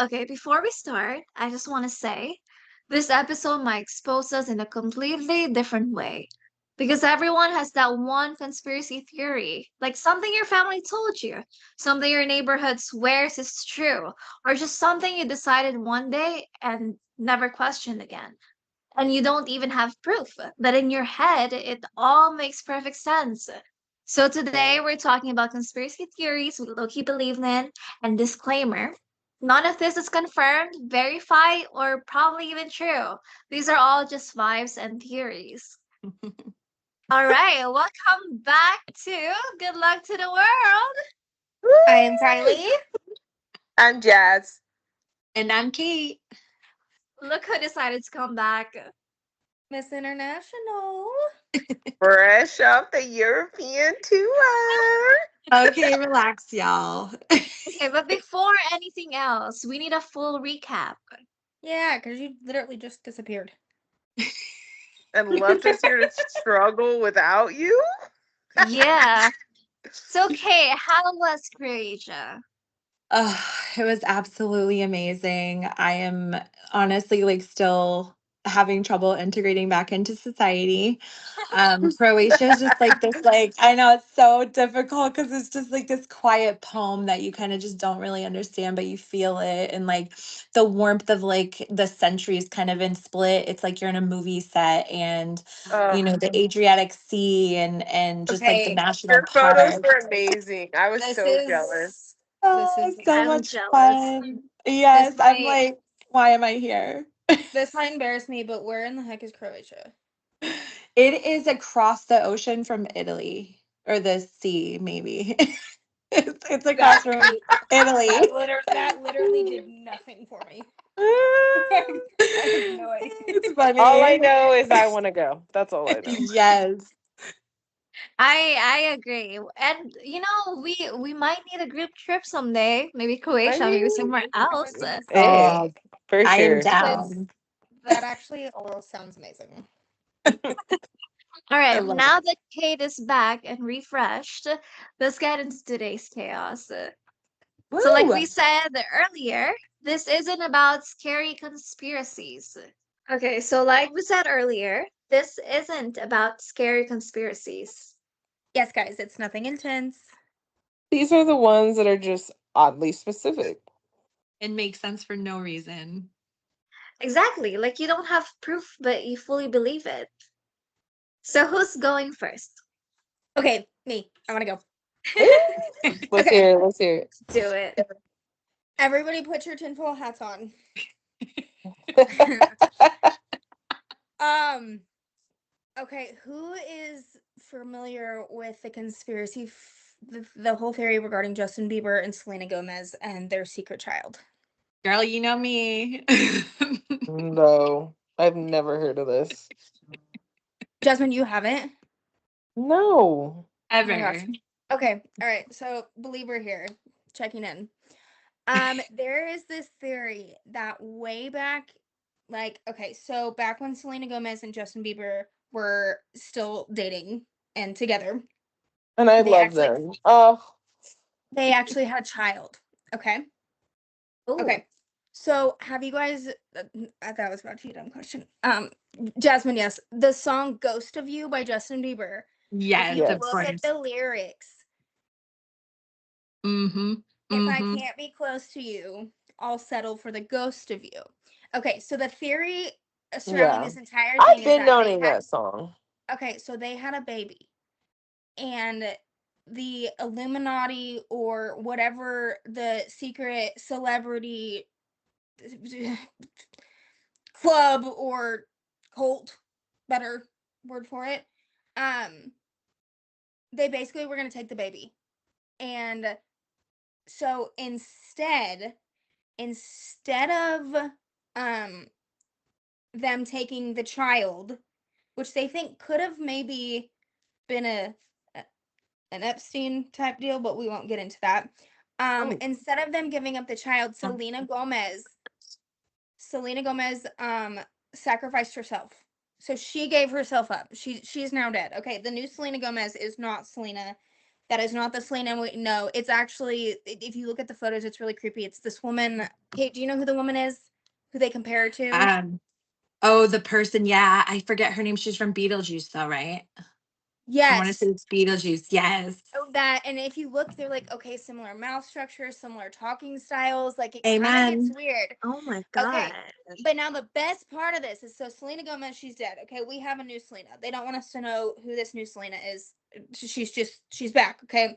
Okay, before we start, I just want to say this episode might expose us in a completely different way. Because everyone has that one conspiracy theory, like something your family told you, something your neighborhood swears is true, or just something you decided one day and never questioned again. And you don't even have proof, but in your head, it all makes perfect sense. So today we're talking about conspiracy theories we low-key believe in, and disclaimer, none of this is confirmed, verified, or probably even true. These are all just vibes and theories. All right, welcome back to Good Luck to the World. I am Kylie. I'm Jazz. And I'm Kate. Look who decided to come back. Miss International. Fresh off the European tour. Okay, relax, y'all. Okay, but before anything else, we need a full recap. Yeah, because you literally just disappeared. And left us here to struggle without you? Yeah. It's okay. How was Croatia? It was absolutely amazing. I am honestly still having trouble integrating back into society. Croatia is just this, I know it's so difficult because it's just this quiet poem that you kind of just don't really understand, but you feel it. And the warmth of the centuries kind of in Split. It's like you're in a movie set and, the Adriatic Sea and just the Okay, national your photos park. were amazing. I was This so jealous. is This this is is so so I'm much jealous. fun. Yes, I'm might why am I here? This might embarrass me, but where in the heck is Croatia? It is across the ocean from Italy or the sea, maybe. It's across from Italy. That literally did nothing for me. I have no idea. It's funny. All I know is I want to go. That's all I know. Yes. I agree. And we might need a group trip someday. Maybe Croatia, maybe mean, somewhere else. Hey, for I am sure. down. That actually all sounds amazing. All I right, love now that Kate is back and refreshed, let's get into today's chaos. it. So, like Woo! we said earlier, this isn't about scary conspiracies. Okay, so like we said earlier, this isn't about scary conspiracies. Yes, guys, it's nothing intense. These are the ones that are just oddly specific. It makes sense for no reason. Exactly, like you don't have proof, but you fully believe it. So, who's going first? Okay, me. I want to go. Let's Okay. hear it. Let's hear Do it. Everybody put your tinfoil hats on. it. Okay, who is familiar with the conspiracy, the whole theory regarding Justin Bieber and Selena Gomez and their secret child? Girl, you know me. No, I've never heard of this. Jasmine, you haven't? No. Oh my gosh. Ever. Okay, all right. So, believer here, checking in. There is this theory that way back, okay, so back when Selena Gomez and Justin Bieber were still dating and together, And I they love actually them. Oh, they actually had a child. Okay. Ooh. Okay. So have you guys that was about to be a dumb question. Jasmine, yes. The song Ghost of You by Justin Bieber. If Yes, you of yes. look at course. the lyrics, Mm-hmm. if I Mm-hmm. can't be close to you, I'll settle for the ghost of you. Okay, so the theory surrounding Yeah. this entire I've thing is been that they knowing had that song. okay, so they had a baby. And the Illuminati or whatever the secret celebrity club or cult, better word for it, um, they basically were going to take the baby. And so instead of um them taking the child, which they think could have maybe been an Epstein type deal, but we won't get into that. Oh. Instead of them giving up the child, Selena Gomez sacrificed herself. So she gave herself up. She's now dead. Okay, the new Selena Gomez is not Selena That is not the Selena. No, it's actually, if you look at the photos, it's really creepy. It's this woman. Kate, do you know who the woman is? Who they compare her to? Oh, the person. Yeah, I forget her name. She's from Beetlejuice, though, right? I want to say Yes. it's Beetlejuice. Yes. Oh, that, and if you look, they're like, okay, similar mouth structure, similar talking styles. Like, it kind of gets Amen. weird. Oh my Okay. god. But now the best part of this is, so Selena Gomez, she's dead. Okay, we have a new Selena. They don't want us to know who this new Selena is. She's back. Okay.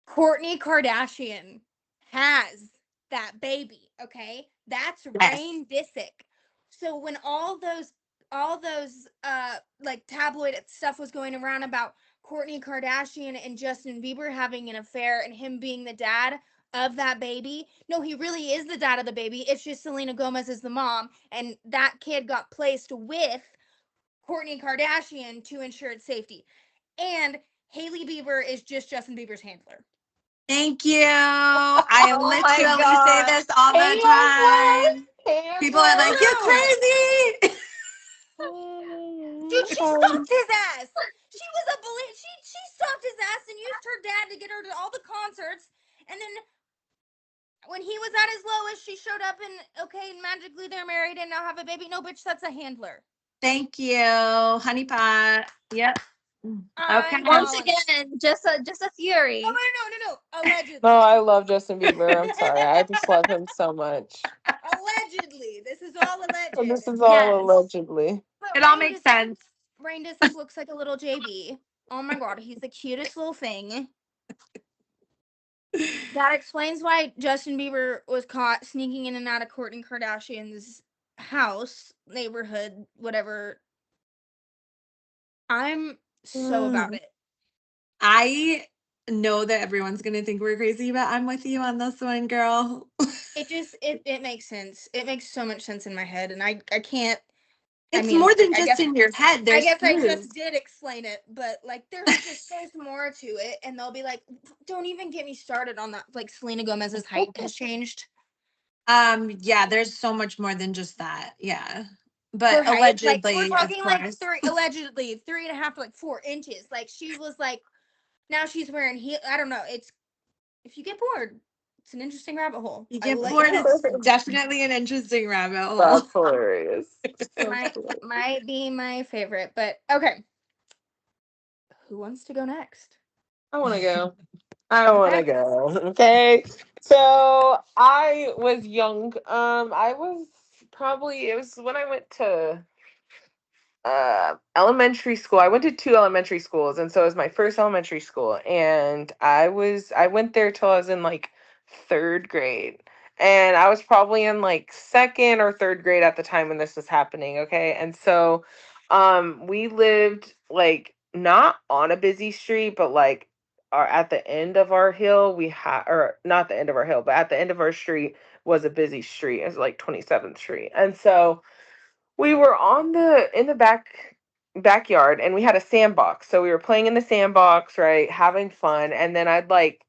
Kourtney Kardashian has that baby. Okay, that's Yes. Rain Disick. So when all those like tabloid stuff was going around about Kourtney Kardashian and Justin Bieber having an affair and him being the dad of that baby, no, he really is the dad of the baby. It's just Selena Gomez is the mom, and that kid got placed with Kourtney Kardashian to ensure its safety. And Hailey Bieber is just Justin Bieber's handler. Thank you. I Oh my literally say god. this all the time. People are like, "You're True. crazy." Dude, she stopped his ass. She was a bully. She stopped his ass and used her dad to get her to all the concerts. And then when he was at his lowest, she showed up and okay, magically they're married and now have a baby. No, bitch, that's a handler. Thank you, honeypot. Yep. Okay. I'm Once calling it. again, just a Oh theory. no. No, Allegedly. I love Justin Bieber. I'm sorry. I just love him so much. Allegedly. This is all And alleged. this is all Yes. allegedly. But It all makes sense. Rain Disick looks like a little JB. Oh my god, he's the cutest little thing. That explains why Justin Bieber was caught sneaking in and out of Kourtney Kardashian's house, neighborhood, whatever. I'm so about Mm. it. I know that everyone's gonna think we're crazy, but I'm with you on this one, girl. It makes sense. It makes so much sense in my head, and I can't. I It's mean, more than I just guess in your head. I There's guess I proof. just did explain it, but like there's more to it, and they'll be like, don't even get me started on that. Like Selena Gomez's height has changed. Yeah, there's so much more than just that. Yeah. But Her height, like we're allegedly, of talking like course. allegedly 3.5 to like 4 inches. Like she was like, now she's wearing heel. I don't know. It's, if you get bored, it's an interesting rabbit hole. You I will get let you bored, know. it's definitely an interesting rabbit hole. That's hilarious. That's Might hilarious. might be my favorite, but okay. Who wants to go next? I want to go. I want Okay. to go. Okay. So I was young. I was probably, it was when I went to elementary school. I went to two elementary schools, and so it was my first elementary school, and I went there till I was in like third grade, and I was probably in like second or third grade at the time when this was happening. Okay, and so we lived like not on a busy street, but like our at the end of our hill we had, or not the end of our hill, but at the end of our street was a busy street. It was like 27th Street, and so we were on the in the backyard, and we had a sandbox, so we were playing in the sandbox, right, having fun. And then I'd like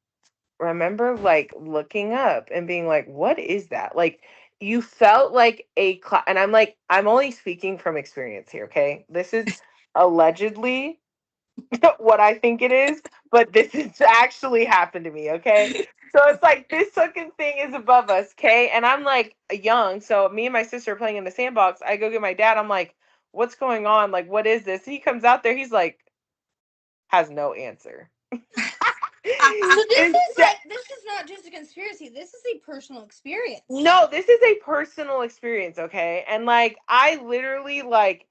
remember like looking up and being like, what is that? Like, you felt like and I'm like, I'm only speaking from experience here, okay? This is allegedly what I think it is, but this has actually happened to me, okay? So it's like this fucking thing is above us, okay? And I'm like young, so me and my sister are playing in the sandbox. I go get my dad. I'm like, what's going on? Like, what is this? He comes out there. He's like, has no answer. So this It's is like, this is not just a conspiracy. This is a personal experience. no, this is a personal experience, okay? And like, I literally like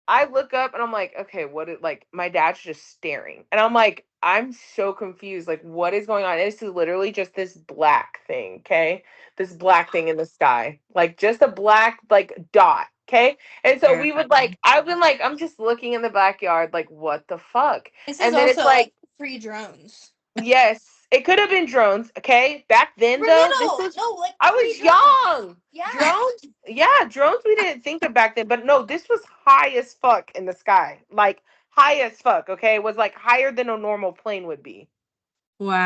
I look up and I'm like, okay, what is, like, my dad's just staring. And I'm like, I'm so confused. Like, what is going on? And it's literally just this black thing, okay? This black thing in the sky. Like, just a black, like, dot, okay? And so we would, Terrifying. like, I've been like, I'm just looking in the backyard, like, what the fuck? This is And then it's also like, like free drones. yes, it could have been drones, okay? Back then, For though, this little, is, no, like I free was drones. young. Yeah. Drones, yeah, drones we didn't think of back then, but no, this was high as fuck in the sky. Like, high as fuck, okay? It was like higher than a normal plane would be.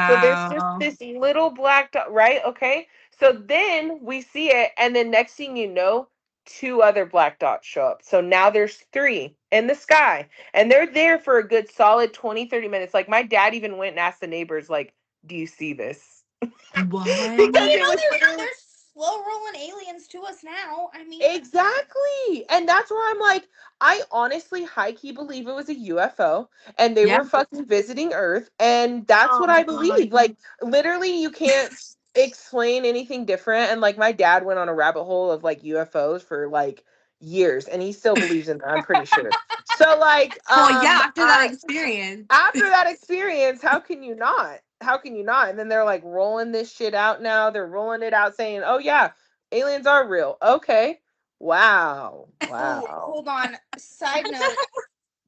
So there's just Wow. this little black dot, right? Okay. So then we see it, and then next thing you know, two other black dots show up. So now there's three in the sky. And they're there for a good solid 20-30 minutes. Like my dad even went and asked the neighbors, like, do you see this? Well, Because What? it was literally there's slow rolling aliens to us now. I mean, exactly. And that's where I'm like, I honestly high key believe it was a UFO and they Yeah. were fucking visiting Earth. And that's Oh what my I god. believe. Like, literally, you can't explain anything different. And like, my dad went on a rabbit hole of like UFOs for like years and he still believes in them, I'm pretty sure. So, like, Well, yeah, after that experience. after that experience, how can you not? How can you not? And then they're like rolling this shit out now. They're rolling it out saying, oh, yeah, aliens are real. Okay. Wow. oh, Wow. hold on. Side note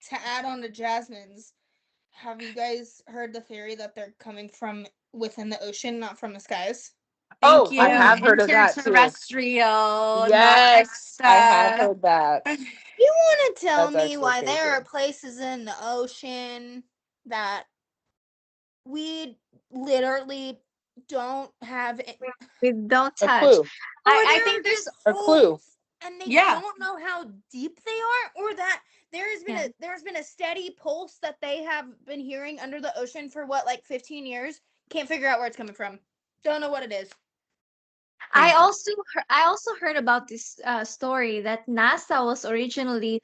to add on to Jasmine's, have you guys heard the theory that they're coming from within the ocean, not from the skies? Thank Oh, you. I have heard of that too. Interterrestrial and that kind of Yes, I have stuff. heard that. You want to tell That's me actually why there crazy. are places in the ocean that we literally don't have, We don't A touch. clue. or I there are think there's just A clue. holes and they Yeah. don't know how deep they are, or that yeah. there's been a steady pulse that they have been hearing under the ocean for what, like 15 years, can't figure out where it's coming from, don't know what it is. Crazy. I also heard about this story that NASA was originally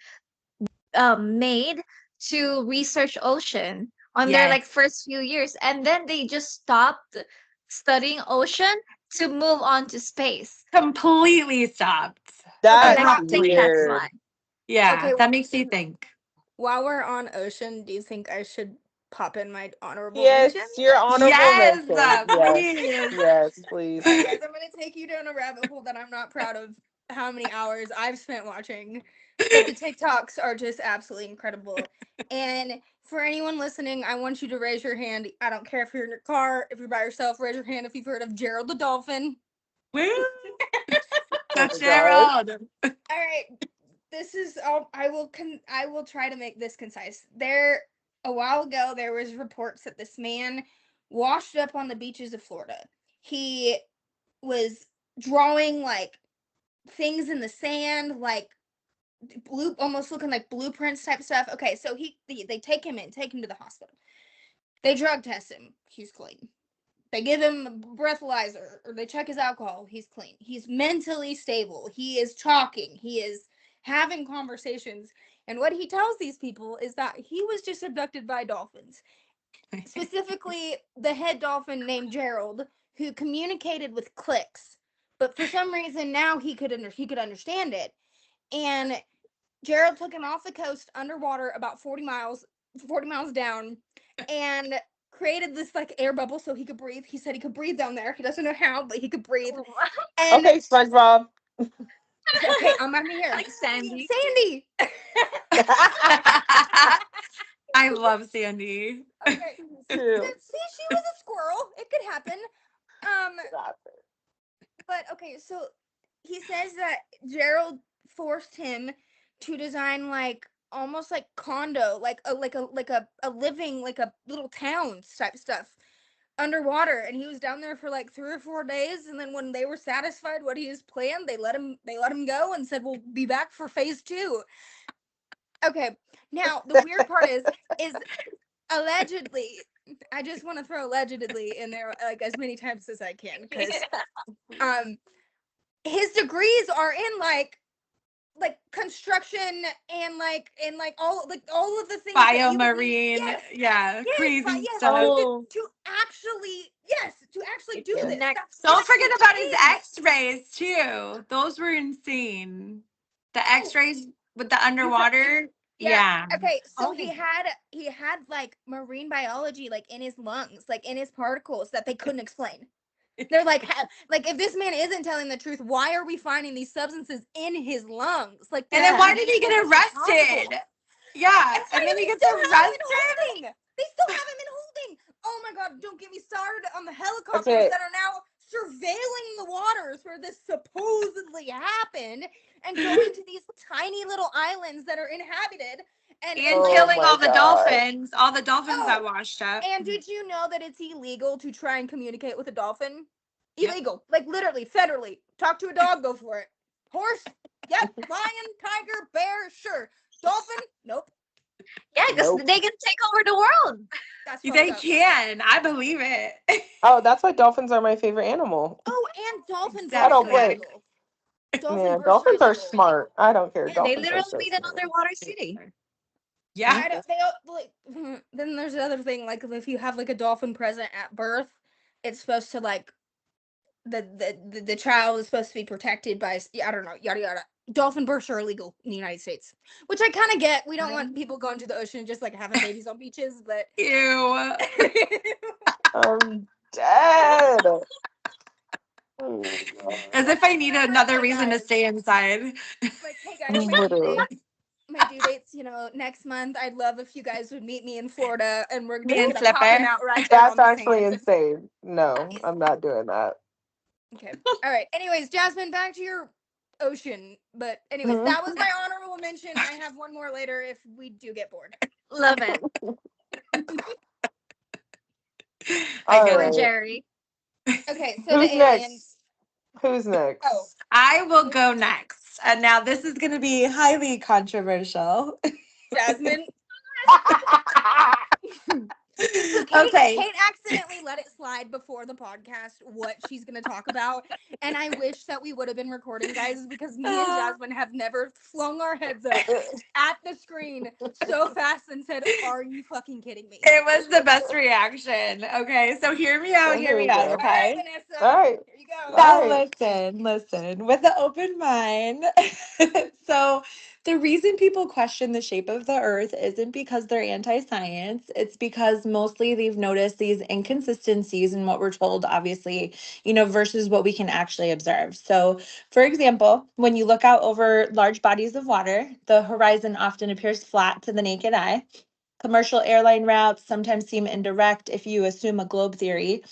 made to research ocean on their Yes. like first few years, and then they just stopped studying ocean to move on to space. Completely stopped. Okay, And I That's wow. think that's weird. why. Yeah, Okay, that makes you think. while we're on ocean, do you think I should pop in my honorable Yes, mentions? your honorable Yes, mention. Yes. please. Yes, please. All right, guys, I'm gonna take you down a rabbit hole that I'm not proud of how many hours I've spent watching, but the TikToks are just absolutely incredible. And for anyone listening, I want you to raise your hand. I don't care if you're in your car, if you're by yourself, raise your hand if you've heard of Gerald the dolphin. Woo. Oh That's my god. Gerald. All right, this is I will try to make this concise. There, a while ago, there was reports that this man washed up on the beaches of Florida. He was drawing like things in the sand, like blue, almost looking like blueprints type stuff. Okay, so they take him to the hospital. They drug test him. He's clean. They give him a breathalyzer or they check his alcohol. He's clean. He's mentally stable. He is talking. He is having conversations. And what he tells these people is that he was just abducted by dolphins, specifically the head dolphin named Gerald, who communicated with clicks. But for some reason now he could understand it. And Gerald took him off the coast underwater about 40 miles down, and created this like air bubble so he could breathe. He said he could breathe down there. He doesn't know how, but he could breathe. And Okay, SpongeBob. okay, I'm here. Like Sandy. Sandy. I love Sandy. Okay. Too. See, she was a squirrel. It could happen. Um, but okay, so he says that Gerald forced him to design like almost like condo, like a living, like a little town type stuff underwater, and he was down there for like 3 or 4 days, and then when they were satisfied what he was planned, they let him go and said we'll be back for phase 2. Okay, now the weird part is allegedly, I just want to throw allegedly in there like as many times as I can, because um his degrees are in like construction and all of the things that you would need. Biomarine. Yes, Yeah, yes, but crazy yes, stuff. Oh, to actually do Yeah. this. next. That's Don't forget about his insane. x-rays too. Those were insane. The Oh, x-rays with the you ta- underwater. yeah. Yeah. Okay, so Oh, he had like marine biology like in his lungs, like in his particles that they couldn't explain. They're like, like if this man isn't telling the truth, why are we finding these substances in his lungs? Like And this then yeah. why can't did be he get possible. arrested? Yeah. That's And right. then And he they gets still have him in arrested. holding. They still have him in holding. Oh my God! Don't get me started on the helicopters Okay. that are now surveilling the waters where this supposedly happened, and going to these tiny little islands that are inhabited. And And Oh killing landing. my all the god. dolphins that Oh, washed up. and did you know that it's illegal to try and communicate with a dolphin? Yep. Illegal, like literally, federally. Talk to a dog, go for it. Horse, Yep. Lion, tiger, bear, sure. Dolphin? Nope. Yeah, because Nope. they can take over the world. That's fucked They up. can. I believe it. Oh, that's why dolphins are my favorite animal. Oh, and dolphin I don't bursts are play. Exactly. illegal. Dolphin Man, bursts are dolphins are illegal. smart. I don't care. Yeah, They Dolphins are literally so made an smart. underwater city. Yeah. I don't. They don't, like. Then there's another thing. Like, if you have like a dolphin present at birth, it's supposed to like the child is supposed to be protected by. I don't know. Yada yada. Dolphin births are illegal in the United States, which I kind of get. We don't want people going to the ocean and just like having babies on beaches, but. Ew. I'm dead. Oh, As God. if I need another Hey reason to guys, stay inside. like, hey guys, Literally. my due date's, next month. I'd love if you guys would meet me in Florida and we're Me just and gonna pop them Flipper. out right there That's on the actually sand. insane. No, I'm not doing that. Okay. All right. Anyways, Jasmine, back to your ocean. But anyways, Mhm. that was my honorable mention. I have one more later if we do get bored. Love it. I All get Poor it. right. Jerry. Okay, so the Who's aliens. next? Who's Oh, next? I will go next. And now this is going to be highly controversial. Jasmine. So Okay. Kate accidentally let it slide before the podcast what she's gonna talk about, and I wish that we would have been recording, guys, because me and Uh, Jasmine have never flung our heads up at the screen so fast and said, "Are you fucking kidding me?" it was the best reaction. Okay. So hear me out. Well, Hear here we me out. go. All right, Okay. Vanessa, All right. here you go. All Now right. listen, with an open mind. So the reason people question the shape of the earth isn't because they're anti-science. It's because mostly they've noticed these inconsistencies in what we're told, obviously, versus what we can actually observe. So, for example, when you look out over large bodies of water, the horizon often appears flat to the naked eye. Commercial airline routes sometimes seem indirect if you assume a globe theory,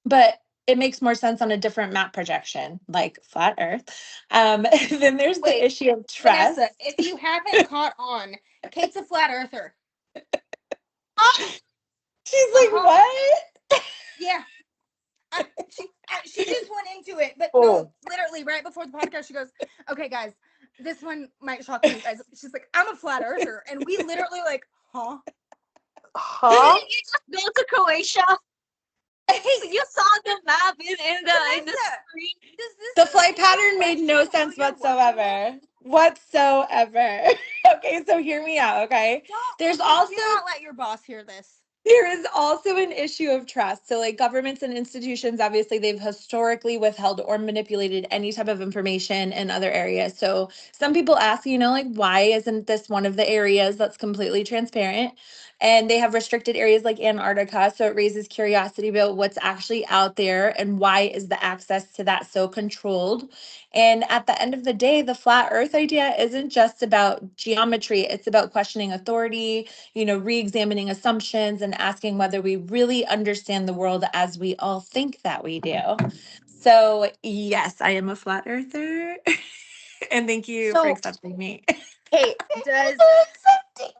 but it makes more sense on a different map projection, like flat Earth. Then there's the Wait, issue of Vanessa, trust. if you haven't caught on, Kate's a flat earther. She's Uh like, huh. what? Yeah. She just went into it, but no, Oh, literally right before the podcast, she goes, "Okay, guys, this one might shock you guys." She's like, "I'm a flat earther," and we literally like, "Huh?" huh? Didn't you just go to Croatia? You saw the map in the Vanessa, screen. does this The mean flight that your pattern made no questions sense aren't your working whatsoever. Whatsoever. Okay, so hear me out, okay? There's Okay, also do not let your boss hear this. There is also an issue of trust. So, like governments and institutions, obviously, they've historically withheld or manipulated any type of information in other areas. So, some people ask, like, why isn't this one of the areas that's completely transparent? And they have restricted areas like Antarctica. So, it raises curiosity about what's actually out there and why is the access to that so controlled. And at the end of the day, the flat earth idea isn't just about geometry, it's about questioning authority, re-examining assumptions and asking whether we really understand the world as we all think that we do. So, yes, I am a flat earther. And thank you for So, accepting me. Kate, Thank you for accepting.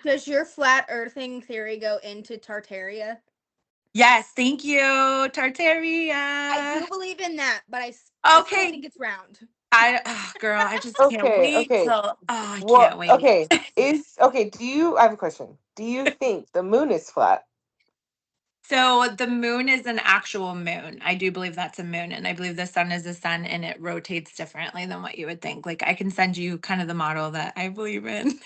does your flat earthing theory go into Tartaria? Yes, thank you, I Tartaria. do believe in that, but I still Okay, think it's round. girl, I just can't Okay, wait okay. till, I What? can't wait. Okay. I have a question. Do you think the moon is flat? So the moon is an actual moon. I do believe that's a moon, and I believe the sun is a sun, and it rotates differently than what you would think. Like I can send you kind of the model that I believe in.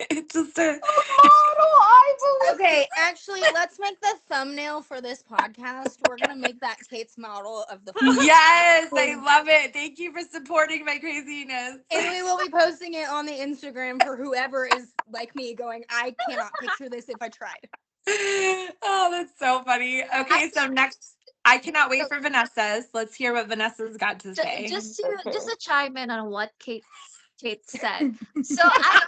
It's just a Oh, I Okay, actually, let's make the thumbnail for this podcast. We're gonna make that Kate's model of the flat Earth, yes, I love it. Thank you for supporting my craziness. and we will be posting it on the Instagram for whoever is like me, going, "I cannot picture this if I tried." Oh, that's so funny. Okay, so next, I cannot wait So, for Vanessa's. Let's hear what Vanessa's got to ju- say. just to just Okay. to chime in on what Kate said. So I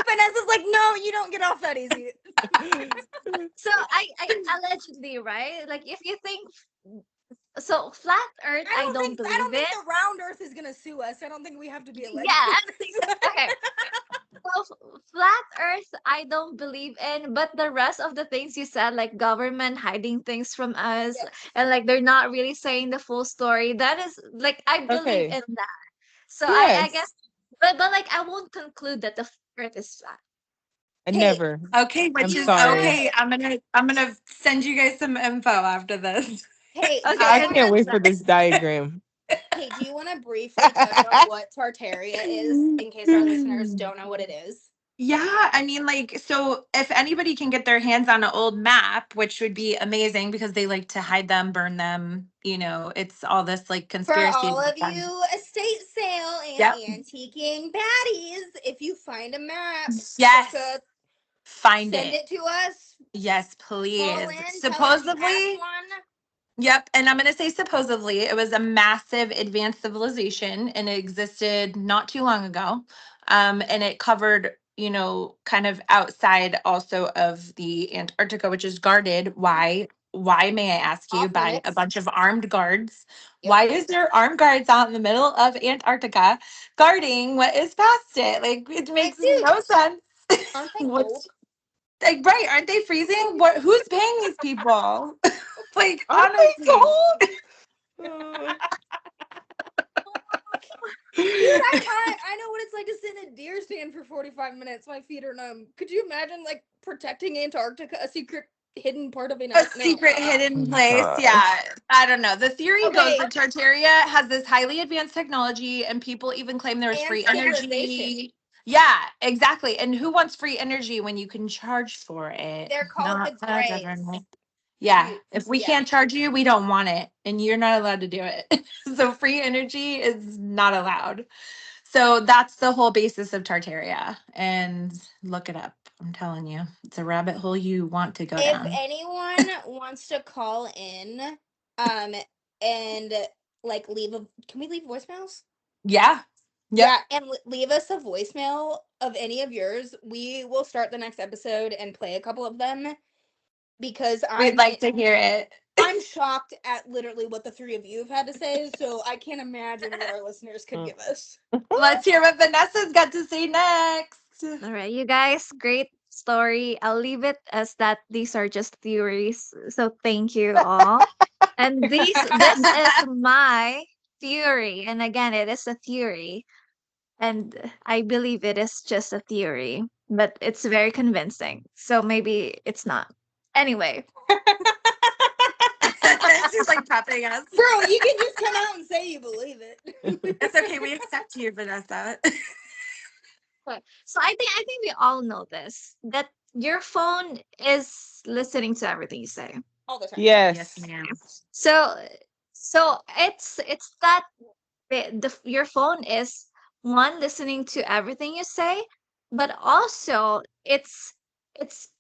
Vanessa's like, "No, you don't get off that easy." I allegedly, right? Like if you think so, flat Earth, I don't I believe don't think it. the round Earth is gonna sue us. I don't think we have to be Yeah, alleged. okay. Flat Earth, I don't believe in, but the rest of the things you said, like government hiding things from us, Yes. and like they're not really saying the full story, that is like I believe Okay. in that. So I guess, Yes. but like I won't conclude that the Earth is flat. I Hey, never. Okay, do which I'm you is sorry. okay. wanna I'm gonna send you guys some info after this. hey, do Okay, you I send wanna can't us wait for that. this diagram. hey, do you wanna briefly touch on what Tartaria is in case our listeners don't know what it is? Yeah, I mean, like, so if anybody can get their hands on an old map, which would be amazing because they like to hide them, burn them, it's all this like For conspiracy. all of you estate sale and Yep. antiquing baddies, if you find a map, Yes. circa, Find send it. it to us. Yes, Call please. in, tell us you have Supposedly, one. yep. And I'm going to say supposedly it was a massive advanced civilization and it existed not too long ago. And it covered, kind of outside also of the Antarctica, which is guarded. Mhm. Why, may I ask you, Off by a limits. bunch of armed guards? Yep. Why is there armed guards out in the middle of Antarctica guarding what is past it? Like, it Like, makes dude, no sense. aren't they What's cold? like, right? Aren't they freezing? Who's paying these people? Like, Aren't they honestly. cold? Uh, Dude, I know what it's like to sit in a deer stand for 45 minutes. My feet are numb. Could you imagine like protecting Antarctica, a secret hidden part of A Antarctica? No. secret hidden oh place. Yeah. gosh. I don't know. The theory goes Okay, that Tartaria has this highly advanced technology, and people even claim there's and free civilization. energy. Yeah, exactly. And who wants free energy when you can charge for it? They're called the Not the Greys. government. Yeah. You, If we yeah. can't charge you, we don't want it. And you're not allowed to do it. So free energy is not allowed. So that's the whole basis of Tartaria. And look it up. I'm telling you, it's a rabbit hole you want to go If down. anyone wants to call in, um, and like can we leave voicemails? Yeah. Yep. Yeah, and leave us a voicemail of any of yours. We will start the next episode and play a couple of them because We'd like to hear it. I'm shocked at literally what the three of you have had to say, so I can't imagine what our listeners could give us. Let's hear what Vanessa's got to say next. All right, you guys, great story. I'll leave it as that these are just theories. So thank you all. And this is my theory. And again, it is a theory. And I believe it is just a theory, but it's very convincing. So maybe it's not. Anyway, She's like prepping us. Bro, you can just come out and say you believe it. It's okay. We accept you, Vanessa. so I think we all know this that your phone is listening to everything you say. All the time. Yes, Yes. ma'am. So so it's that your phone is one listening to everything you say, but also it's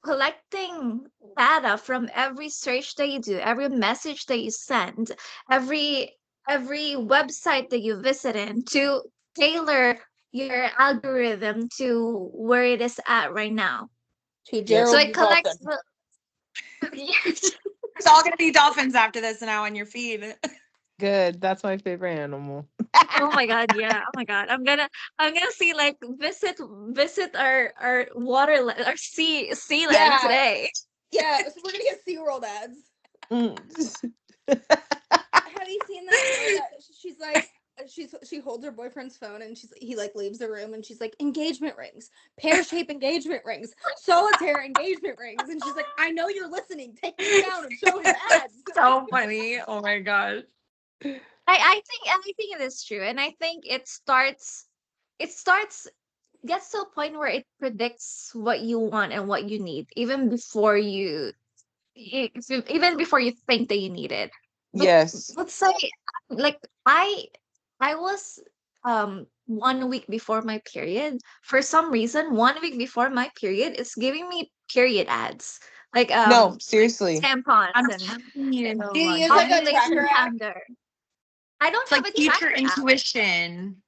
collecting data from every search that you do, every message that you send, every every website that you visit in to tailor your algorithm to where it is at right now. To Yep. So Gerald it the collects dolphin. yes. There's all gonna be dolphins after this now on your feed. Good. That's my favorite animal. Oh my god, yeah. Oh my god. I'm gonna see like visit our our sea land Yeah, today. yeah. So we're gonna get SeaWorld ads. Mm. Have you seen that girl that she's like she holds her boyfriend's phone and he like leaves the room and she's like engagement rings, pear-shaped engagement rings, solitaire engagement rings, and she's like, I know you're listening, take me down and show him ads. So funny. Oh my gosh. I think it is true. And I think it starts gets to a point where it predicts what you want and what you need, even before even before you think that you need it. Like Yes. let's say like I was 1 week before my period. For some reason, 1 week before my period, it's giving me period ads. Like No, seriously. tampons I'm and telling you. Do you use like a ovulation tracker app? calendar. I don't It's have like a future tracker app. intuition.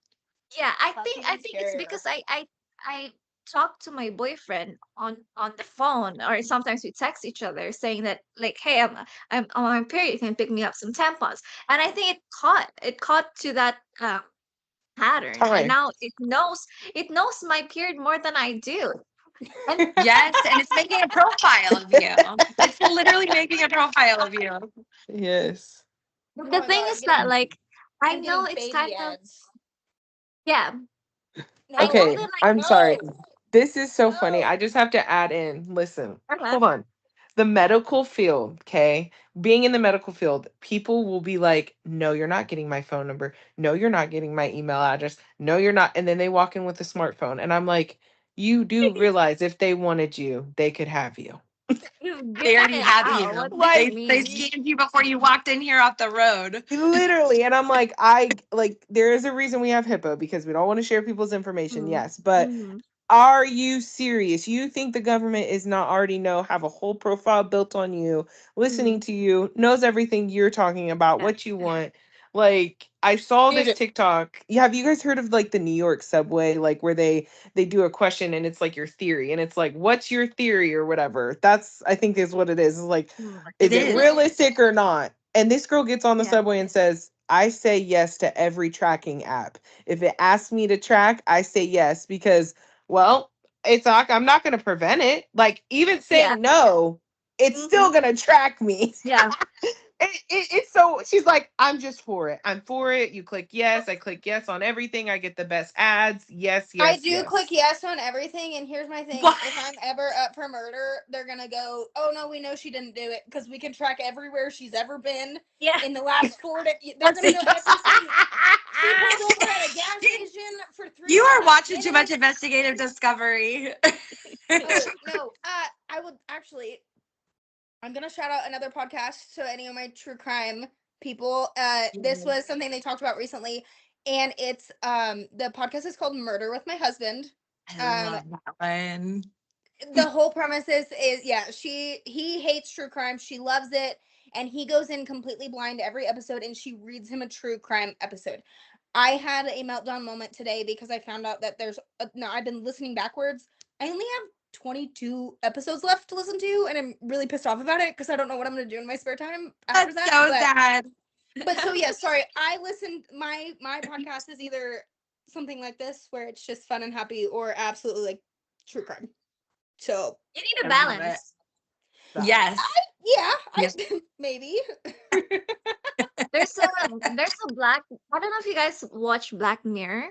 Yeah, I That's think I even think it's scarier. because I talk to my boyfriend on the phone, or sometimes we text each other saying that like, hey, I'm on my period, you can pick me up some tampons. And I think it caught to that pattern, and Time. now it knows my period more than I do. And Yes, and it's making a profile of you. It's literally making a profile of you. Yes. Oh the my thing god, is that, like, I I'm know getting it's kind baby of, ads. yeah, I know No, Okay, that, I'm sorry. no, This is so funny. no. I just have to add in. Listen, like, hold on. The medical field, okay? Being in the medical field, people will be like, no, you're not getting my phone number. No, you're not getting my email address. No, you're not. And then they walk in with a smartphone. And I'm like, you do realize if they wanted you, they could have you. you've They given already it have out. What you. does it Like, They mean? scanned you before you walked in here off the road. literally. And I'm like, there is a reason we have HIPAA because we don't want to share people's information. Mm, Yes. But mhm, are you serious? You think the government is not already have a whole profile built on you, listening mhm, to you, knows everything you're talking about, yeah, what you want? Like, I saw this Dude, TikTok. Yeah, have you guys heard of like the New York subway, like where they do a question and it's like your theory and it's like, what's your theory or whatever? That's, I think, is what it is. It's like, mm, It is it is. realistic or not? And this girl gets on the yeah, subway and says, I say yes to every tracking app. If it asks me to track, I say yes because, well, it's like I'm not going to prevent it. Like, even yeah, saying no, it's mhm, still going to track me. yeah, It's so, she's like, I'm just for it. I'm for it. You click yes. I click yes on everything. I get the best ads. Yes, I yes, do click yes. yes on everything, and here's my thing: What? if I'm ever up for murder, they're gonna go, "Oh no, we know she didn't do it because we can track everywhere she's ever been yeah. in the last 4 days." They're Let's gonna see. know every street. She pulled over at a gas station for You are 3 watching too much minutes. investigative discovery. Oh no, I would actually. I'm gonna shout out another podcast to any of my true crime people. This was something they talked about recently, and it's the podcast is called Murder with My Husband. I Um, love that one. the whole premise is yeah, he hates true crime, she loves it, and he goes in completely blind every episode, and she reads him a true crime episode. I had a meltdown moment today because I found out that no, I've been listening backwards. I only have 22 episodes left to listen to, and I'm really pissed off about it because I don't know what I'm going to do in my spare time after That's that. so sad. But so yeah, sorry. I listened. My podcast is either something like this where it's just fun and happy, or absolutely like true crime. So You need a I love it. balance. Yes. yeah, I Yes. maybe. There's a black. I don't know if you guys watch Black Mirror.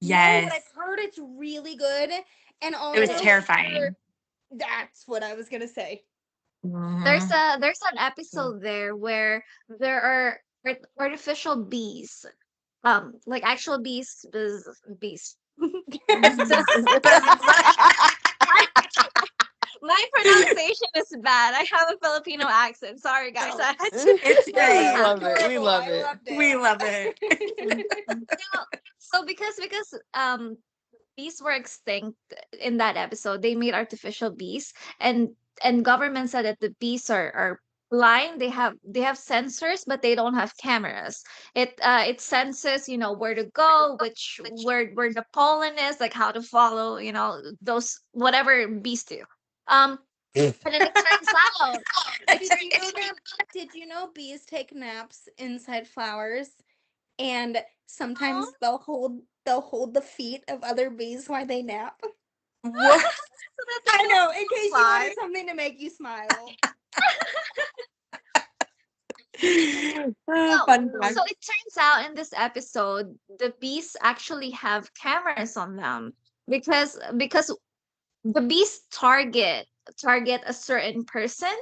No, but Yes. I've heard it's really good. And It was also, if you're, terrifying. that's what I was gonna say. Mhm. There's an episode there where there are artificial bees, like actual bees. My pronunciation is bad. I have a Filipino accent. Sorry, guys. No, I had to. It's no, We that great. was love it. We adorable. love I it. loved We love it. Mm. No, so because bees were extinct in that episode, they made artificial bees, and government said that the bees are blind. They have sensors, but they don't have cameras. It senses, where to go, where the pollen is, like how to follow, those whatever bees do. Um, and then it turns out, it Did turns you know that? Did you know bees take naps inside flowers, and out. sometimes they'll hold the feet of other bees while they nap? What? So that they I don't know. In case you fly. wanted something to make you smile. No, Fun so fact. it turns out in this episode, the bees actually have cameras on them because the bees target a certain person.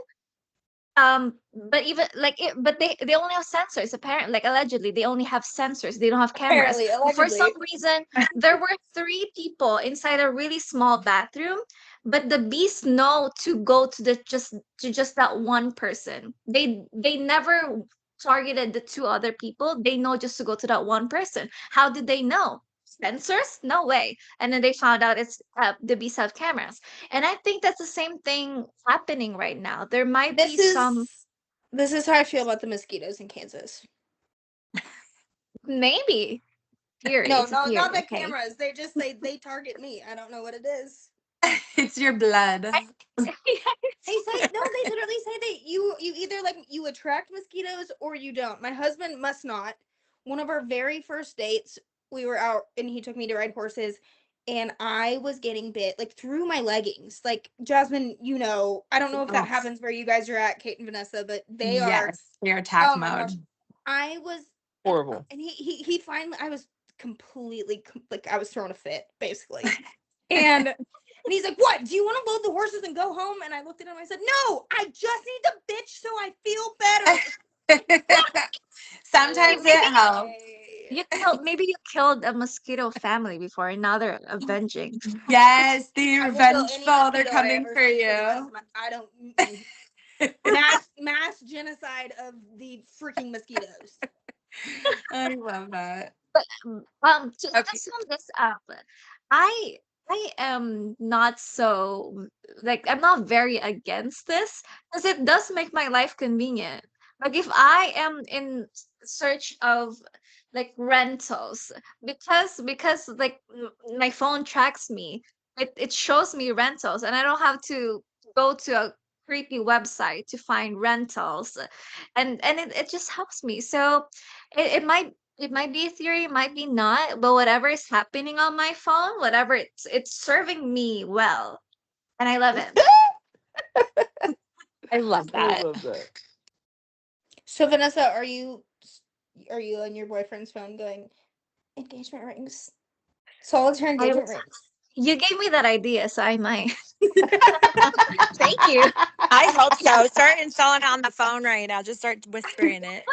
But even like it, but they only have sensors. Apparently, like allegedly, they only have sensors. They don't have cameras. Apparently, But for some allegedly. reason, there were three people inside a really small bathroom. But the bees know to go to just that one person. They never targeted the two other people. They know just to go to that one person. How did they know? Sensors? No way. And then they found out it's the bees have cameras. And I think that's the same thing happening right now. There might be This some, is this is how I feel about the mosquitoes in Kansas. maybe theory. No, It's a no, not theory, the okay? cameras. They target me. I don't know what it is. It's your blood. I, They say no. They literally say that you either like you attract mosquitoes or you don't. My husband must not. One of our very first dates, we were out and he took me to ride horses and I was getting bit like through my leggings. Like Jasmine, you know, I don't know if that Oh, happens where you guys are at, Kate and Vanessa, but they are. yes, your attack Oh my gosh, mode. I was, Horrible. and he finally, I was completely like I was throwing a fit basically, and he's like, "What? Do you want to load the horses and go home?" And I looked at him. I said, "No, I just need to bitch so I feel better." Sometimes Maybe it helps. maybe you killed a mosquito family before, and now they're avenging. Yes, the I will kill any revengeful. They're mosquito I coming ever for see for the rest you. of my. I don't mass genocide of the freaking mosquitoes. I love that. To Okay. sum this up, I I am not so like I'm not very against this because it does make my life convenient. Like if I am in search of like rentals because like my phone tracks me, it shows me rentals and I don't have to go to a creepy website to find rentals, and it just helps me. So it might be a theory, it might be not, but whatever is happening on my phone, whatever it's serving me well, and I love it. I love I that. love that. So Vanessa, are you on your boyfriend's phone going engagement rings, solitaire I engagement was rings? You gave me that idea, so I might. Thank you. I hope so. Start installing it on the phone right now. Just start whispering it.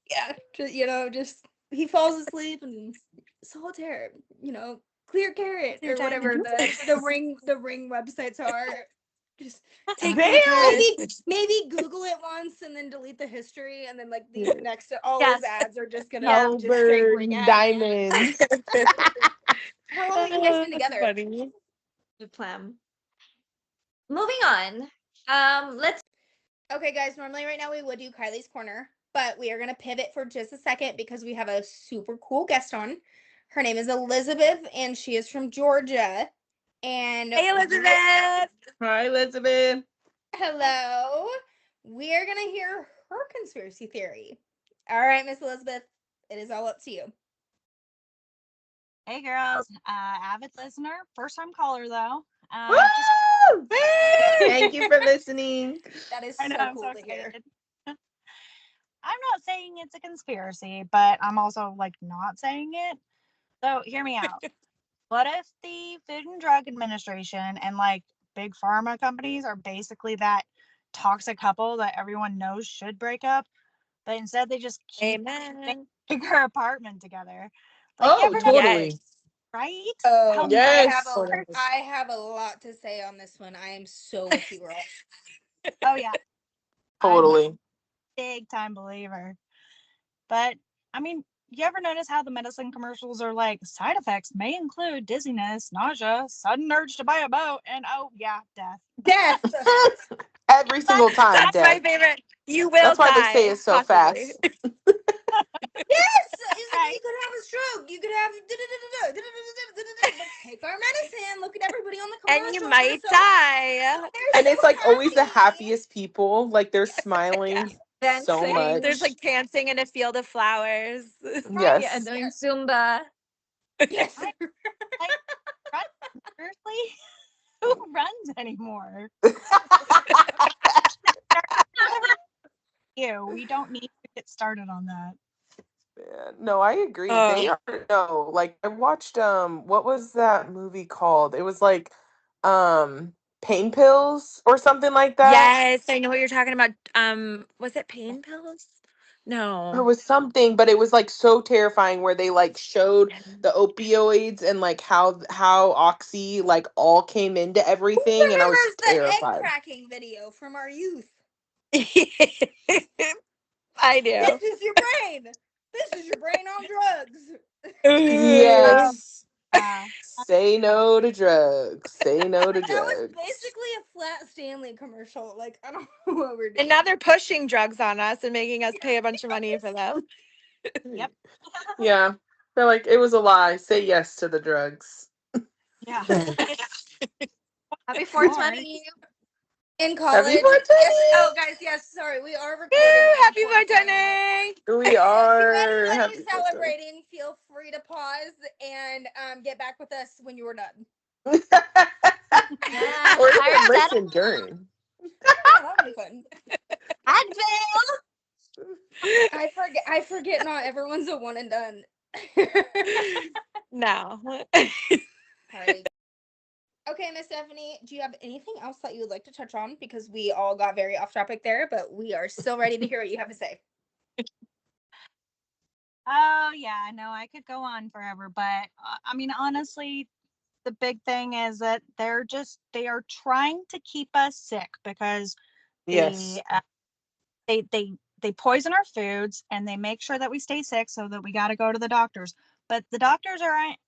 Yeah, just he falls asleep and solitaire, clear carrot You're or trying to whatever do the ring websites are. Just take Damn. me through it. maybe Google it once and then delete the history, and then like the next all his Yes. ads are just gonna Yeah. be just straight ring Melbourne ads. Diamonds. How long have you guys been That's together? funny. Good plan. Moving on. Let's Okay, guys, normally right now we would do Kylie's Corner, but we are going to pivot for just a second because we have a super cool guest on. Her name is Elizabeth, and she is from Georgia. And Hey, Elizabeth. Hi, Elizabeth. hello, we are going to hear her conspiracy theory. All right, Miss Elizabeth, it is all up to you. Hey girls, avid listener, first time caller though. Just Woo! Thank you for listening. That is I know so I'm so cool to hear. excited. I'm not saying it's a conspiracy, but I'm also like not saying it. So hear me out. What if the Food and Drug Administration and like big pharma companies are basically that toxic couple that everyone knows should break up, but instead they just keep Amen. her apartment together? Like Oh, everybody, totally. Yes. right? Oh, How Yes. I have a lot to say on this one. I am so with you, girl. oh yeah, I'm a Totally. big time believer. But I mean, you ever notice how the medicine commercials are like side effects may include dizziness, nausea, sudden urge to buy a boat, and oh yeah, death. Death. Every single time, That's my Death. favorite. You will That's why they say die, it so possibly. fast. Yes, he's like, Right. you could have a stroke. You could have but take our medicine. Look at everybody on the And you commercial. might die. And They're it's so like always the happy. happiest people. Like they're smiling so dancing. There's much. like dancing in a field of flowers. Yeah, Yes. doing Zumba. Yes. I like run seriously. Who runs anymore? You. We don't need to get started on that. Yeah, no, I agree. They Oh, are no, like I watched what was that movie called? It was like um Pain Pills or something like that. yes, I know what you're talking about. Was it pain pills? There No. was something, but it was like so terrifying where they like showed the opioids and like how oxy like all came into Who everything and I was remembers the egg terrified. cracking video from our youth? I do. This is your brain. This is your brain on drugs. Oh, Yes. yeah. Say no to drugs. Say no to That was drugs. basically a Flat Stanley commercial. Like, I don't know what we're And doing. now they're pushing drugs on us and making us pay a bunch of money for them. Yep. Yeah. They're like, it was a lie. Say yes to the drugs. Yeah. Happy More. 420. In Happy college. Yes. Oh, bartending! guys, yes. Sorry, we are Woo, recording an happy important time moment. bartending. We To are anybody happy bartending. celebrating, feel free to pause and get back with us when you are done. Yeah, Or even listen paracetamol, during. Yeah, that'll be fun. Advil. I forget not everyone's a one and done. No. Alrighty. Okay, Miss Stephanie, do you have anything else that you would like to touch on? Because we all got very off topic there, but we are still ready to hear what you have to say. Oh, yeah, no, I could go on forever, but I mean, honestly, the big thing is that they are trying to keep us sick because Yes. the they poison our foods and they make sure that we stay sick so that we got to go to the doctors. But the doctors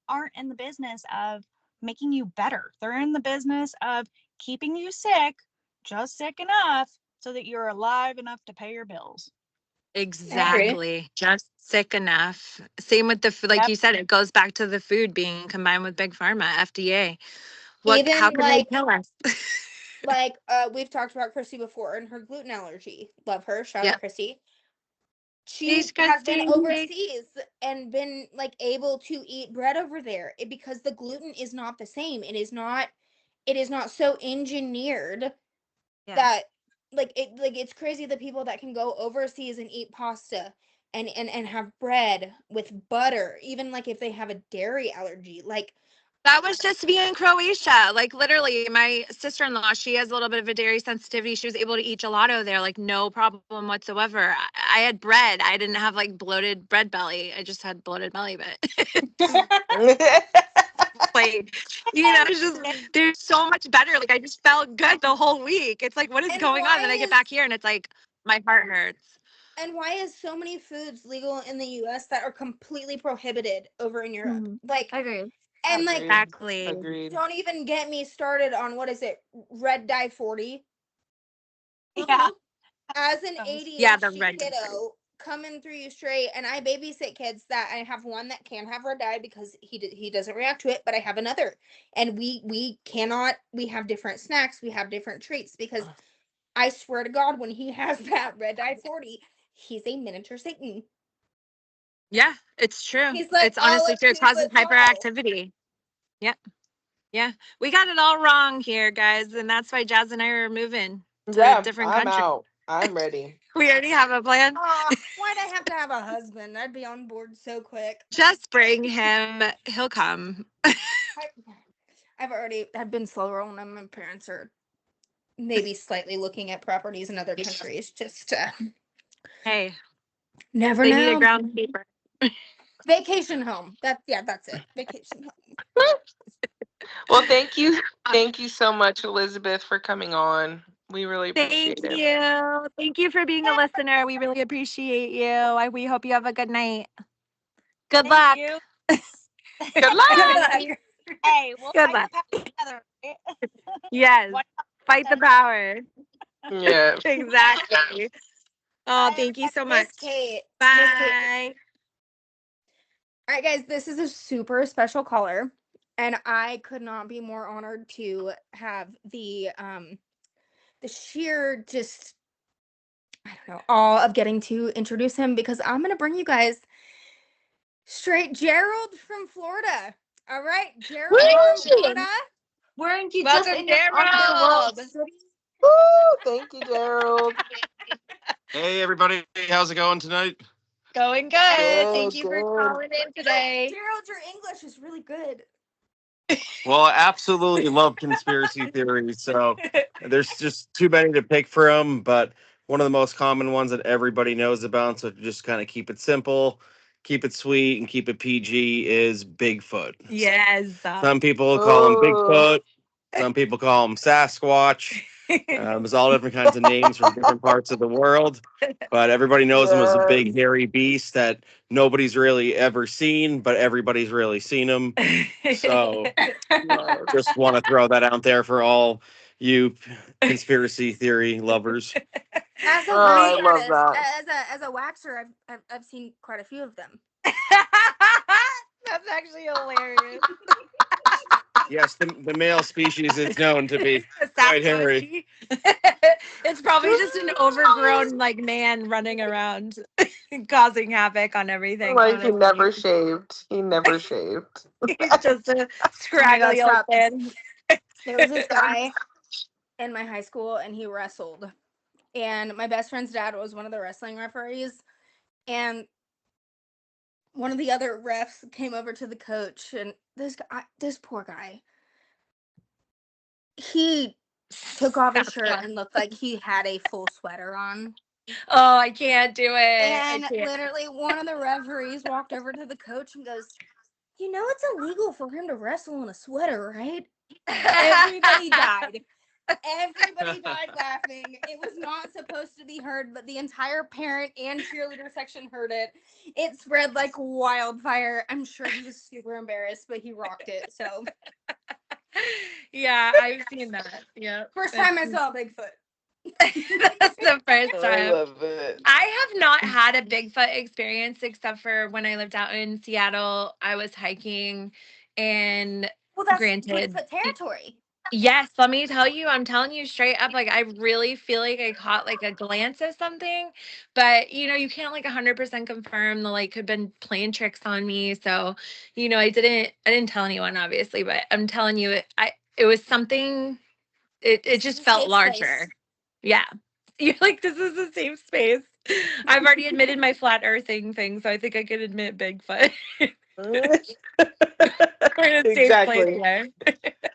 aren't in the business of making you better. They're in the business of keeping you sick, just sick enough so that you're alive enough to pay your bills. I agree. Exactly. Just sick enough. Same with like Yep. you said, it goes back to the food being combined with big pharma, FDA. How Even can they kill us? we've talked about Christy before and her gluten allergy. Love her. Shout out Yep. Christy. She's She has been Christy. overseas and been like able to eat bread over there because the gluten is not the same. It is not so engineered Yeah. that it's crazy the people that can go overseas and eat pasta and have bread with butter, even like if they have a dairy allergy. Like That was just me in Croatia. Like literally, my sister-in-law, she has a little bit of a dairy sensitivity. She was able to eat gelato there, like no problem whatsoever. I had bread. I didn't have like bloated bread belly. I just had bloated belly, but like, it's just they're so much better. Like I just felt good the whole week. It's like, what is and going on? why Then I get is back here and it's like my heart hurts. and why is so many foods legal in the US that are completely prohibited over in Europe? Mhm. Like Agreed. and like Agreed. Exactly. Agreed. don't even get me started on what is it? Red dye 40. Yeah. As an Yeah, the ADHD red. kiddo coming through you straight, and I babysit kids that I have one that can have red dye because he doesn't react to it, but I have another, and we have different snacks, we have different treats because I swear to God, when he has that red dye 40, he's a miniature Satan. Yeah, it's true. He's like It's all honestly of true. It 2 causes foot tall. hyperactivity. Yep. Yeah. We got it all wrong here, guys. And that's why Jazz and I are moving to a Yeah, different I'm country. out. I'm ready. We already have a plan. Oh, why'd I have to have a husband? I'd be on board so quick. Just bring him. He'll come. I, I've been slow rolling them. My parents are maybe slightly looking at properties in other countries. Just Hey, never they need a know. groundskeeper. Vacation home. That's it. Vacation home. Well, thank you so much, Elizabeth, for coming on. We really Thank appreciate it. you. Thank you for being a listener. We really appreciate you. We hope you have a good night. Good Thank luck. you. Good Good luck. luck. Hey, we'll Good fight the luck. power together. Right? Yes. One Fight the step. power. Yeah. Exactly. Oh, Bye, thank you so Miss much. Kate. Miss Kate. Bye. All right, guys. This is a super special caller, and I could not be more honored to have the sheer just I don't know awe of getting to introduce him because I'm gonna bring you guys straight Gerald from Florida. All right, Gerald from Woo! Florida. Weren't you just Welcome, in your underworld Gerald. city? Woo! Thank you, Gerald. Hey everybody, how's it going tonight? Going good. Thank Good, you for good. calling in today. Gerald, your English is really good. Well, I absolutely love conspiracy theories, so there's just too many to pick from, but one of the most common ones that everybody knows about, so to just kind of keep it simple, keep it sweet, and keep it PG is Bigfoot. Yes. Some people call him Oh. Bigfoot, some people call him Sasquatch. There's all different kinds of names from different parts of the world, but everybody knows him as a big Yes. hairy beast that nobody's really ever seen, but everybody's really seen him. So Yes. just want to throw that out there for all you conspiracy theory lovers. As a Oh, wax I love artist, that. as a waxer, I've seen quite a few of them. That's actually hilarious. Yes, the male species is known to be quite hairy. It's probably just an overgrown like man running around causing havoc on everything. Like he never Honestly. shaved. He never shaved. He's just a Oh my God, scraggly old stop. man. There was this guy in my high school, and he wrestled. And my best friend's dad was one of the wrestling referees. And one of the other refs came over to the coach, and this poor guy, he took off his shirt and looked like he had a full sweater on. Oh, I can't do it. And I can't. literally, one of the referees walked over to the coach and goes, "You know, it's illegal for him to wrestle in a sweater, right?" Everybody died. Everybody died laughing. It was not supposed to be heard, but the entire parent and cheerleader section heard it. It spread like wildfire. I'm sure he was super embarrassed, but he rocked it. So, Yeah, I've seen that. Yeah. first time I saw Bigfoot. That's the first I time. love it. I have not had a Bigfoot experience except for when I lived out in Seattle. I was hiking and Well, that's granted, Bigfoot territory. yes, let me tell you, I'm telling you straight up, like I really feel like I caught like a glance of something, but you can't like 100% confirm the like could have been playing tricks on me. So, I didn't tell anyone obviously, but I'm telling you it was something it This just is a felt safe larger. space. Yeah. You're like, this is a safe space. I've already admitted my flat earthing thing, so I think I could admit Bigfoot. We're in a safe place Exactly. there.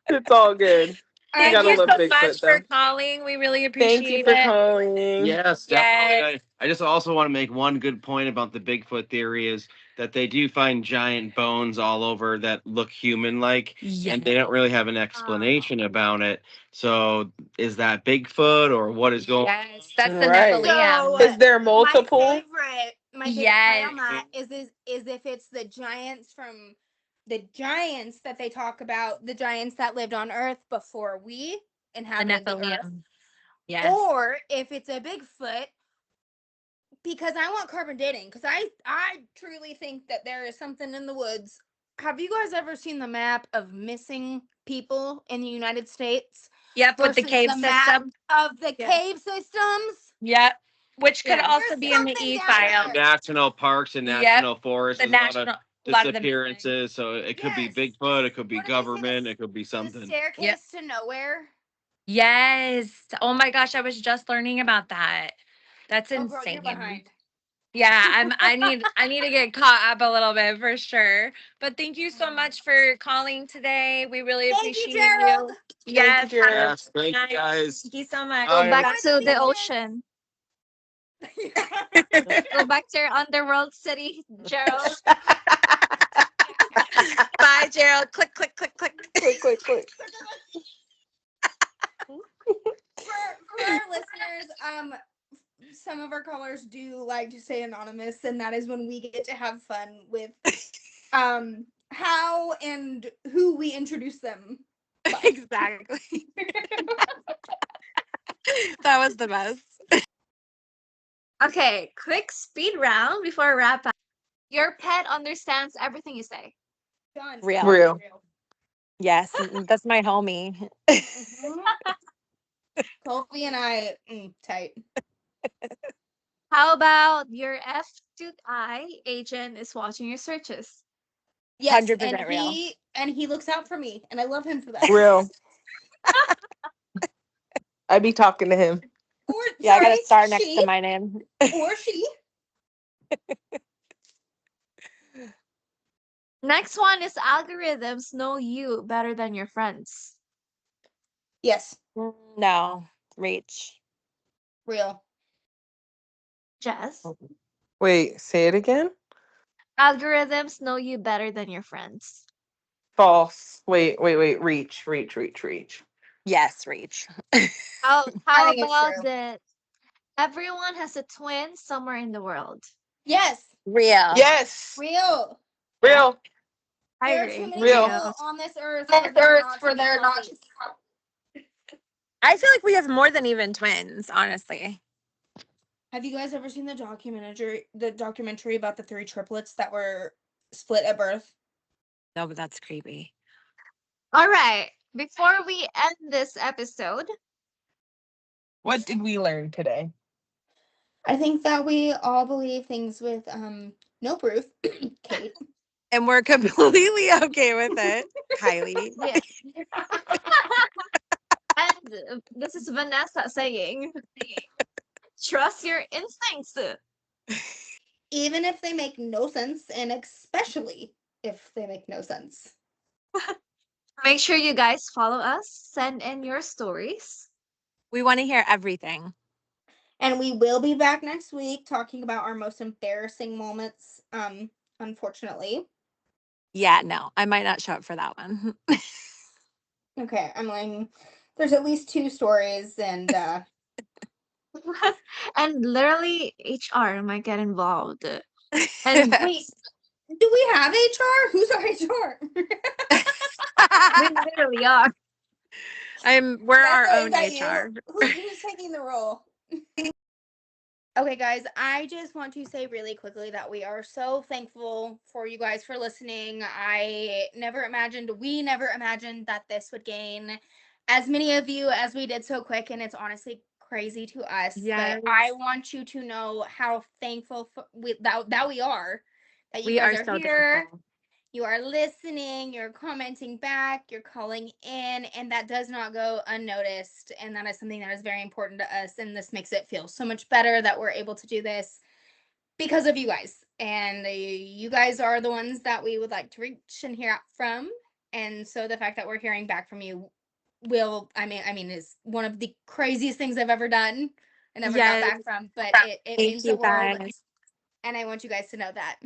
It's all good. You Thank gotta you love so Bigfoot much though. for calling. We really Thank you appreciate for it. calling. Yes, Yes. definitely. I just also want to make one good point about the Bigfoot theory is that they do find giant bones all over that look human-like, Yes. and they don't really have an explanation about it. So, is that Bigfoot or what is going? Yes. That's the Right. Nephilim. Is there My multiple? favorite part Yes. on that is if it's the giants from the giants that they talk about, the giants that lived on Earth before we The inhabited the Earth, Nephilim. Yes. or if it's a Bigfoot. Because I want carbon dating, because I truly think that there is something in the woods. Have you guys ever seen the map of missing people in the United States Yep, with the versus cave the map system. of the Yeah. cave systems? Yep. Which could Yeah. also There's be in the something E down file. there. National parks and Yep. national forests. The There's a lot national of a lot of them. disappearances. So it could be Yes. Bigfoot, it could be What do they say? government, it could be The something. staircase to nowhere. Yes. Oh my gosh, I was just learning about that. That's Oh, girl, you're insane. behind. Yeah, I need to get caught up a little bit for sure. But thank you so much for calling today. We really Thank you, appreciate Gerald. you. Thank you, Yes. Gerald. Yes, thank you Nice. guys. Thank you so much. Go Bye. back Enjoy to the the beaches. ocean. Go back to your underworld city, Gerald. Bye, Gerald. Click, click, click, click. Quick. For our listeners, some of our callers do like to say anonymous, and that is when we get to have fun with how and who we introduce them by. Exactly. That was the best. Okay, quick speed round before I wrap up. Your pet understands everything you say. Done. Real. Real. Yes, that's my homie. Colby and I, tight. How about your F2I agent is watching your searches? Yes, 100% real. and he looks out for me, and I love him for that. Real. I be talking to him. Or Yeah, I got a sorry, star next she to my name. or she. Next one is algorithms know you better than your friends. Yes, No, reach. real. Jess, Wait, say it again. algorithms know you better than your friends. False. Wait. Reach. Yes, reach. How I think it's about true. that? Everyone has a twin somewhere in the world. Yes, Real. Yes. real. Real. I There are too agree. many Real. people on this earth for there not to be copies. I feel like we have more than even twins, honestly. Have you guys ever seen the documentary about the 3 triplets that were split at birth? No, but that's creepy. All right. Before we end this episode, What did we learn today? I think that we all believe things with no proof. Kate. And we're completely okay with it, Kylie. Yeah. and this is Vanessa saying, trust your instincts. Even if they make no sense, and especially if they make no sense. Make sure you guys follow us, send in your stories. We want to hear everything. And we will be back next week talking about our most embarrassing moments, unfortunately. Yeah, no, I might not show up for that one. Okay, I'm like, there's at least 2 stories, and And literally, HR might get involved. And wait, do we have HR? Who's our HR? we literally are. We're our Vanessa, is own that you? HR. Who's taking the role? Okay, guys, I just want to say really quickly that we are so thankful for you guys for listening. We never imagined that this would gain as many of you as we did so quick, and it's honestly crazy to us. Yes. But I want you to know how thankful that we are, that you We guys are are so here. thankful. You are listening, you're commenting back, you're calling in, and that does not go unnoticed. And that is something that is very important to us. And this makes it feel so much better that we're able to do this because of you guys. And you guys are the ones that we would like to reach and hear out from. And so the fact that we're hearing back from you is one of the craziest things I've ever done and ever got Yes. back from. But it Thank means the you world. guys. And I want you guys to know that.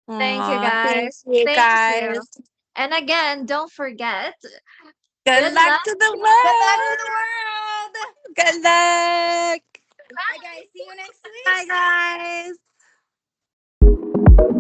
Thank you, Aw, thank guys. you Thank you. guys. And again, don't forget, Good good luck luck. to the Good luck to world. the world. Good luck. Bye, guys. See you next week. Bye, guys.